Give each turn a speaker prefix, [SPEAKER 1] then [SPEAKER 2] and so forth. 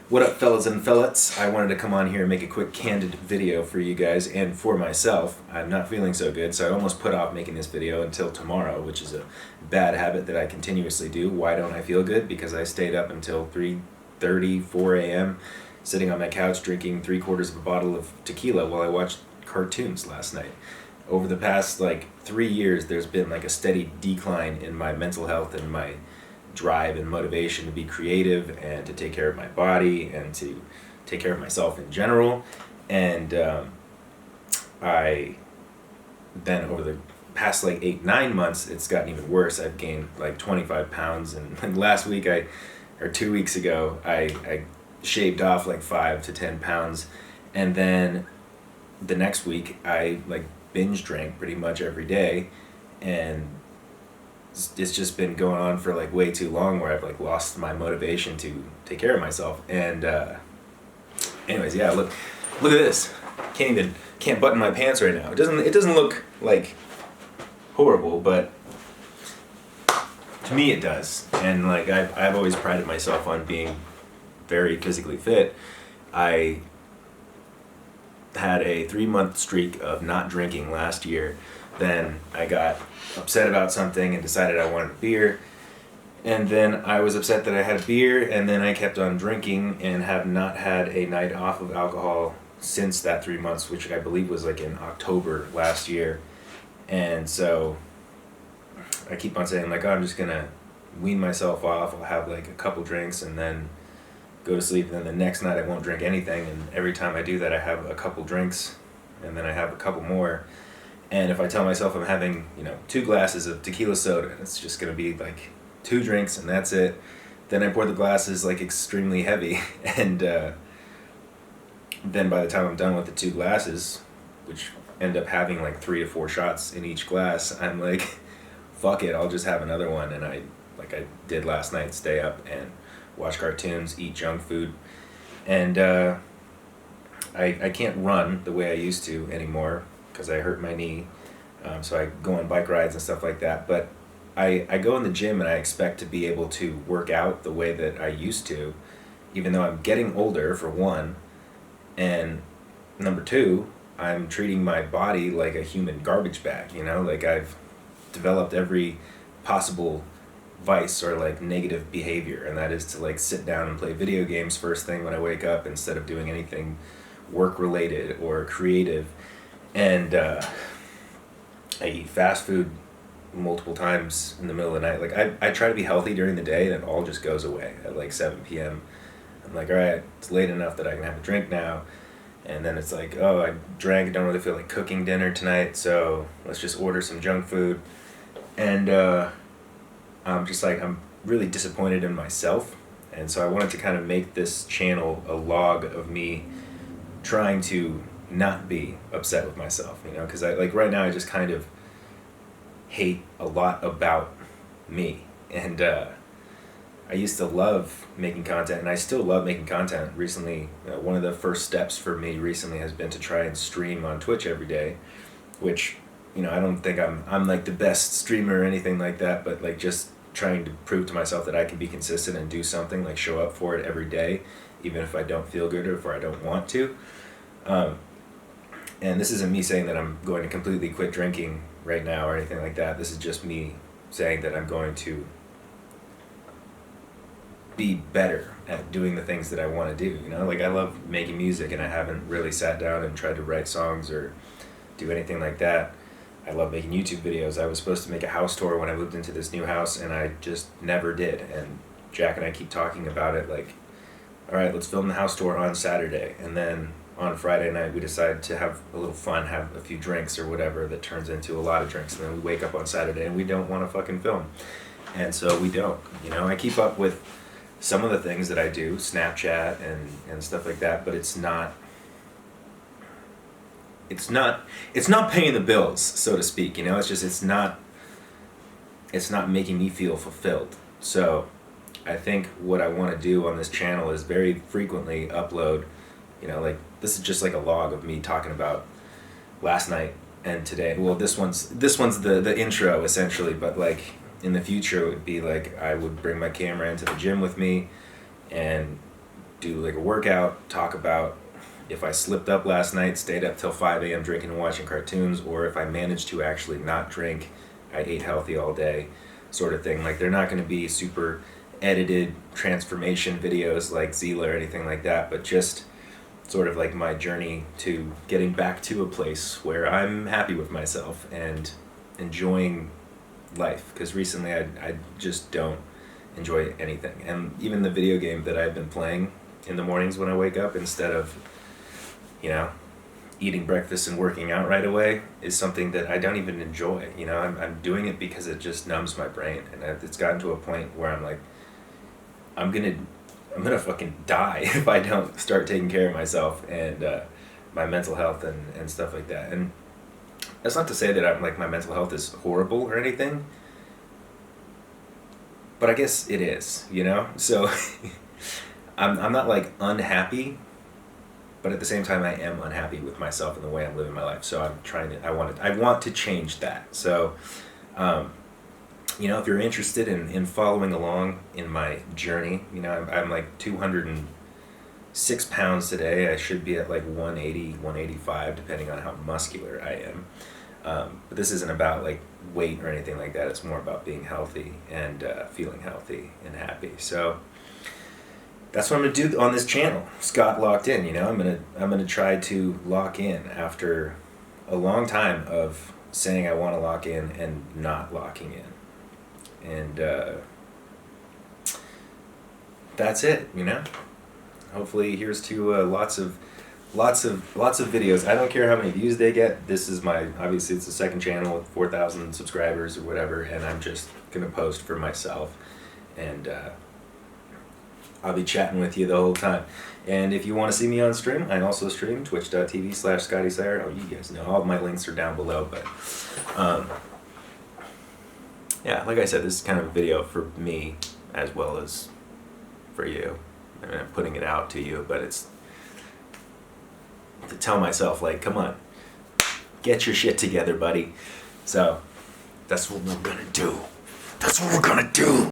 [SPEAKER 1] What up, fellas and fellates? I wanted to come on here and make a quick candid video for you guys and for myself. I'm not feeling so good, so I almost put off making this video until tomorrow, which is a bad habit that I continuously do. Why don't I feel good? Because I stayed up until 3:30, 4 a.m. sitting on my couch drinking 3/4 of a bottle of tequila while I watched cartoons last night. Over the past 3 years, there's been a steady decline in my mental health and my drive and motivation to be creative and to take care of my body and to take care of myself in general. And I then over the past 8-9 months, it's gotten even worse. I've gained 25 pounds, and last week or 2 weeks ago I shaved off 5 to 10 pounds, and then the next week I binge drank pretty much every day, and it's just been going on for way too long, where I've lost my motivation to take care of myself. And anyways, yeah, look at this. Can't button my pants right now. It doesn't look horrible, but to me it does. And I've always prided myself on being very physically fit. I had a 3-month streak of not drinking last year. Then I got upset about something and decided I wanted a beer. And then I was upset that I had a beer, and then I kept on drinking and have not had a night off of alcohol since that 3 months, which I believe was in October last year. And so I keep on saying oh, I'm just gonna wean myself off. I'll have a couple drinks and then go to sleep. And then the next night I won't drink anything. And every time I do that, I have a couple drinks, and then I have a couple more. And if I tell myself I'm having 2 glasses of tequila soda, and it's just gonna be 2 drinks and that's it, then I pour the glasses extremely heavy, and then by the time I'm done with the 2 glasses, which end up having 3 to 4 shots in each glass, I'm fuck it, I'll just have another one. And I did last night, stay up and watch cartoons, eat junk food, and I can't run the way I used to anymore because I hurt my knee. So I go on bike rides and stuff like that. But I go in the gym and I expect to be able to work out the way that I used to, even though I'm getting older, for one. And number 2, I'm treating my body like a human garbage bag, I've developed every possible vice or negative behavior, and that is to sit down and play video games first thing when I wake up instead of doing anything work related or creative. And I eat fast food multiple times in the middle of the night. I try to be healthy during the day, and it all just goes away at 7 p.m. I'm all right, it's late enough that I can have a drink now. And then it's oh, I drank, don't really feel like cooking dinner tonight, so let's just order some junk food. And I'm just I'm really disappointed in myself. And so I wanted to kind of make this channel a log of me trying to not be upset with myself, because I right now I just kind of hate a lot about me. And I used to love making content, and I still love making content. Recently, one of the first steps for me recently has been to try and stream on Twitch every day, which I don't think I'm the best streamer or anything like that, but just trying to prove to myself that I can be consistent and do something, show up for it every day, even if I don't feel good or if I don't want to. And this isn't me saying that I'm going to completely quit drinking right now or anything like that. This is just me saying that I'm going to be better at doing the things that I want to do. I love making music, and I haven't really sat down and tried to write songs or do anything like that. I love making YouTube videos. I was supposed to make a house tour when I moved into this new house, and I just never did. And Jack and I keep talking about it, all right, let's film the house tour on Saturday. And then on Friday night, we decide to have a little fun, have a few drinks or whatever that turns into a lot of drinks. And then we wake up on Saturday and we don't want to fucking film. And so we don't. I keep up with some of the things that I do, Snapchat and stuff like that, but it's not paying the bills, so to speak. It's not making me feel fulfilled. So I think what I want to do on this channel is very frequently upload, this is just a log of me talking about last night and today. Well, this one's the intro essentially, but in the future it would be I would bring my camera into the gym with me and do like a workout, talk about if I slipped up last night, stayed up till 5 a.m. drinking and watching cartoons, or if I managed to actually not drink, I ate healthy all day, sort of thing. Like, they're not going to be super edited transformation videos like Zila or anything like that, but just sort of like my journey to getting back to a place where I'm happy with myself and enjoying life. Because recently I just don't enjoy anything. And even the video game that I've been playing in the mornings when I wake up, instead of, you know, eating breakfast and working out right away, is something that I don't even enjoy. You know, I'm doing it because it just numbs my brain. And it's gotten to a point where I'm like, I'm gonna fucking die if I don't start taking care of myself and my mental health and stuff like that. And that's not to say that I'm like, my mental health is horrible or anything, but I guess it is, you know? So I'm not like unhappy, but at the same time I am unhappy with myself and the way I'm living my life. So I want to change that. So you know, if you're interested in following along in my journey, you know, I'm like 206 pounds today. I should be at like 180, 185, depending on how muscular I am. But this isn't about like weight or anything like that. It's more about being healthy and feeling healthy and happy. So that's what I'm gonna do on this channel. Scott Locked In. You know, I'm gonna try to lock in after a long time of saying I want to lock in and not locking in. And that's it, you know. Hopefully, here's to lots of videos. I don't care how many views they get. This is obviously it's the second channel with 4,000 subscribers or whatever, and I'm just gonna post for myself, and I'll be chatting with you the whole time. And if you want to see me on stream, I also stream twitch.tv/Scotty Sire. Oh, you guys know all of my links are down below, but yeah, like I said, this is kind of a video for me as well as for you. I mean, I'm putting it out to you, but it's to tell myself, like, come on, get your shit together, buddy. So that's what we're gonna do. That's what we're gonna do.